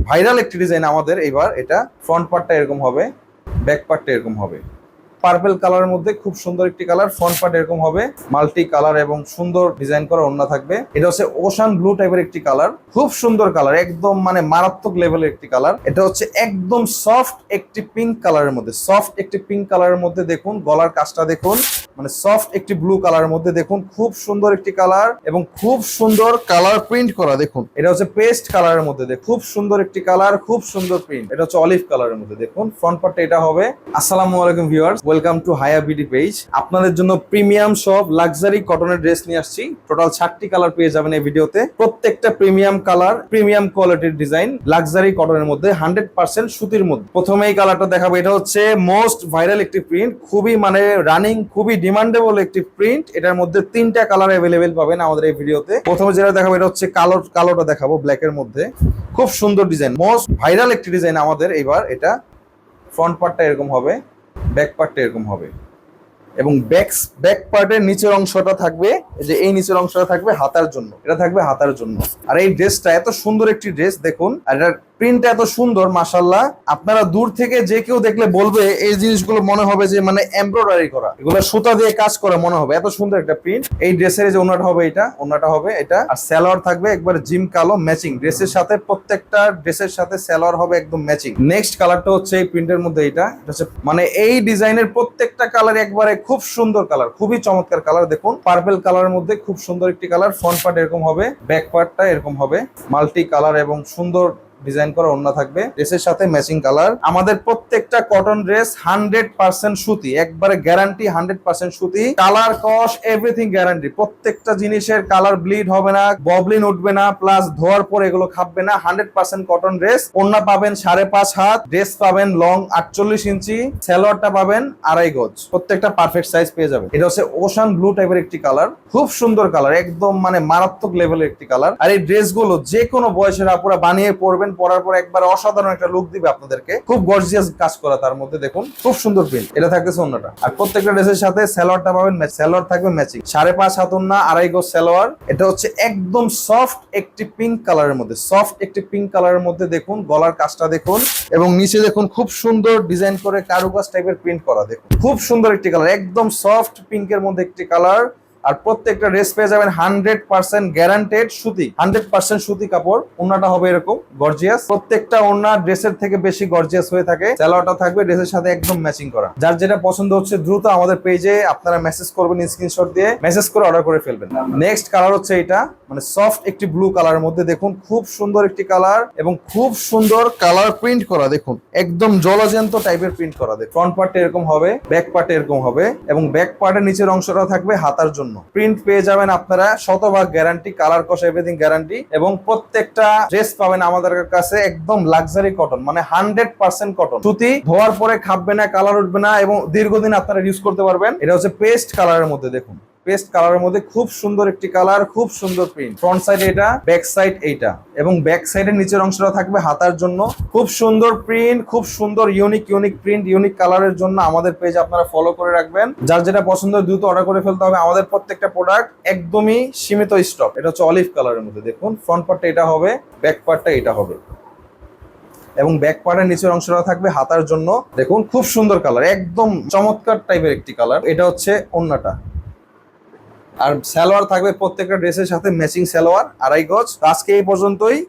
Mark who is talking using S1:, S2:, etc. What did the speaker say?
S1: Viral একটি design আমাদের এবার। এটা ফ্রন্ট পার্টটা এরকম হবে, ব্যাক পার্টটা এরকম হবে। পার্পল কালারের মধ্যে খুব সুন্দর একটি কালার। ফ্রন্ট পার্ট এরকম হবে, মাল্টি কালার এবং সুন্দর ডিজাইন করা ওড়না থাকবে। এটা হচ্ছে ওশান ব্লু টাইপের একটি কালার, খুব সুন্দর কালার, একদম মানে মারাত্মক লেভেলের একটি কালার। এটা হচ্ছে একদম সফট একটি পিঙ্ক কালারের মধ্যে, সফট একটি পিঙ্ক কালারের মধ্যে দেখুন গলার কাজটা দেখুন, মানে সফট একটি ব্লু কালারের মধ্যে দেখুন, খুব সুন্দর একটি কালার এবং খুব সুন্দর কালার প্রিন্ট করা দেখুন। এটা হচ্ছে পেস্ট কালারের মধ্যে দেখুন, খুব সুন্দর একটি কালার, খুব সুন্দর প্রিন্ট। এটা হচ্ছে অলিভ কালারের মধ্যে দেখুন। ফ্রন্ট পার্টটা এটা হবে। আসসালামু আলাইকুম ভিউয়ার্স, ওয়েলকাম টু হায়া বিডি পেজ। আপনাদের জন্য প্রিমিয়াম সব লাক্সারি কটনের ড্রেস নিয়ে আসছি। টোটাল 60টি কালার পেয়ে যাবেন এই ভিডিওতে। প্রত্যেকটা প্রিমিয়াম কালার, প্রিমিয়াম কোয়ালিটির ডিজাইন, লাক্সারি কটনের মধ্যে, 100% সুতির মধ্যে। প্রথমে এই কালারটা দেখাবো। এটা হচ্ছে মোস্ট ভাইরাল একটি প্রিন্ট, খুবই মানে রানিং, খুবই ডিমান্ডেবল একটি প্রিন্ট। এটার মধ্যে 3টা কালার অ্যাভেলেবেল পাবেন আমাদের এই ভিডিওতে। প্রথমে যেটা দেখাবো এটা হচ্ছে কালোটা দেখাবো, ব্ল্যাকের মধ্যে। খুব সুন্দর ডিজাইন, মোস্ট ভাইরাল একটি ডিজাইন আমাদের এবার। এটা ফ্রন্ট পার্টটা এরকম হবে, ব্যাক পার্টটা এরকম হবে এবং ব্যাক পার্টের নিচের অংশটা থাকবে, যে এই নিচের অংশটা থাকবে হাতার জন্য। এটা থাকবে হাতার জন্য। আর এই ড্রেসটা এত সুন্দর একটি ড্রেস দেখুন, আর এটার প্রিন্টটা এত সুন্দর মাশাআল্লাহ। আপনারা দূর থেকে যে কেউ দেখলে বলবে এই জিনিসগুলো মনে হবে যে মানে এমব্রয়ডারি করা, এগুলো সুতা দিয়ে কাজ করা মনে হবে, এত সুন্দর একটা প্রিন্ট। এই ড্রেসের যে ওনাটা হবে, এটা ওনাটা হবে এটা। আর সালোয়ার থাকবে একবার জিম কালো ম্যাচিং ড্রেসের সাথে, প্রত্যেকটা ড্রেসের সাথে সালোয়ার হবে একদম ম্যাচিং। নেক্সট কালারটা হচ্ছে এই প্রিন্টের মধ্যে এটা হচ্ছে মানে এই ডিজাইনের প্রত্যেকটা কালার একবারে খুব সুন্দর কালার, খুবই চমৎকার কালার দেখুন। পার্পল কালারের মধ্যে খুব সুন্দর একটি কালার। ফ্রন্ট পার্ট এরকম হবে, ব্যাক পার্টটা এরকম হবে, মাল্টি কালার এবং সুন্দর ডিজাইন করা ওড়না থাকবে, ড্রেসের সাথে ম্যাচিং কালার। আমাদের প্রত্যেকটা কটন ড্রেস 100% সুতি, একবারে গ্যারান্টি 100% সুতি। কালার কস এভরিথিং গ্যারান্টি। প্রত্যেকটা জিনিসের কালার ব্লিড হবে না, ববলিন উঠবে না, প্লাস ধোয়ার পর এগুলো খাবে না। 100% কটন ড্রেস। ওড়না পাবেন 5.5 হাত, ড্রেস পাবেন লং 48 ইঞ্চি, সালোয়ারটা পাবেন 2.5 গজ। প্রত্যেকটা পারফেক্ট সাইজ পেয়ে যাবেন। এটা হচ্ছে ওশান ব্লু টাইপের একটি কালার, খুব সুন্দর কালার, একদম মানে মারাত্মক লেভেলের একটি কালার। আর এই ড্রেসগুলো যে কোনো বয়সের আপুরা বানিয়ে পরবেন, পরার পর একবার অসাধারণ একটা লুক দিবে আপনাদেরকে। খুব গর্জিয়াস কাজ করা তার মধ্যে দেখুন, খুব সুন্দর প্রিন্ট। এটা থাকতেছে ওন্নাটা। আর প্রত্যেকটা ড্রেসের সাথে সালোয়ারটা পাবেন, সালোয়ার থাকবে ম্যাচিং, 5.5 হাত ওন্না, 2.5 গজ সালোয়ার। এটা হচ্ছে একদম সফট একটি পিঙ্ক কালারের মধ্যে, সফট একটি পিঙ্ক কালারের মধ্যে দেখুন গলার কাজটা দেখুন এবং নিচে দেখুন খুব সুন্দর ডিজাইন করে কারুকাজ টাইপের প্রিন্ট করা দেখুন, খুব সুন্দর একটি কালার, একদম সফট পিঙ্কের মধ্যে একটি কালার। আর প্রত্যেকটা ড্রেস পেয়ে যাবেন 100% গ্যারান্টেড সুতি, 100% সুতি কাপড়। ওড়নাটা হবে এরকম গর্জিয়াস, প্রত্যেকটা ওড়না ড্রেসের থেকে বেশি গর্জিয়াস হয়ে থাকে। সালোয়ারটা থাকবে ড্রেসের সাথে একদম ম্যাচিং করা। যার যেটা পছন্দ হচ্ছে দ্রুত আমাদের পেজে আপনারা মেসেজ করবেন, স্ক্রিনশট দিয়ে মেসেজ করে অর্ডার করে ফেলবেন। নেক্সট কালার হচ্ছে এটা, মানে সফট একটি ব্লু কালারের মধ্যে দেখুন, খুব সুন্দর একটি কালার এবং খুব সুন্দর কালার প্রিন্ট করা দেখুন, একদম জলজ্যান্ত টাইপের প্রিন্ট করা দেখুন। ফ্রন্ট পার্টে এরকম হবে, ব্যাক পার্টে এরকম হবে এবং ব্যাক পার্টের নিচের অংশটা থাকবে হাতার জন্য। প্রিন্ট পেয়ে যাবেন আপনারা 100% গ্যারান্টি, কালার কস এভরিথিং গ্যারান্টি এবং প্রত্যেকটা ড্রেস পাবেন আমাদের কাছে একদম লাক্সারি কটন, মানে 100% কটন সুতি। ধোয়ার পরে খাবে না, কালার উঠবে না এবং দীর্ঘদিন আপনারা ইউজ করতে পারবেন। এটা হচ্ছে পেস্ট কালারের মধ্যে দেখুন, পেস্ট কালারের মধ্যে খুব সুন্দর একটি কালার, খুব সুন্দর প্রিন্ট। ফ্রন্ট সাইড এটা, ব্যাক সাইড এইটা এবং ব্যাক সাইডের নিচের অংশটা থাকবে হাতার জন্য। খুব সুন্দর প্রিন্ট, খুব সুন্দর ইউনিক প্রিন্ট, ইউনিক কালারের জন্য আমাদের পেজ আপনারা ফলো করে রাখবেন। যার যেটা পছন্দ দ্রুত অর্ডার করে ফেলতে হবে। আমাদের প্রত্যেকটা প্রোডাক্ট একদমই সীমিত স্টক। এটা হচ্ছে অলিভ কালারের মধ্যে দেখুন। ফ্রন্ট পার্টটা এটা হবে, ব্যাক পার্টটা এটা হবে এবং ব্যাক পার্টের নিচের অংশটা থাকবে হাতার জন্য দেখুন, খুব সুন্দর কালার, একদম চমৎকার টাইপের একটি কালার। এটা হচ্ছে ওড়নাটা। আর সালোয়ার থাকবে প্রত্যেকটা ড্রেসের সাথে ম্যাচিং সালোয়ার, 2.5 গজ। আজকে এই পর্যন্তই।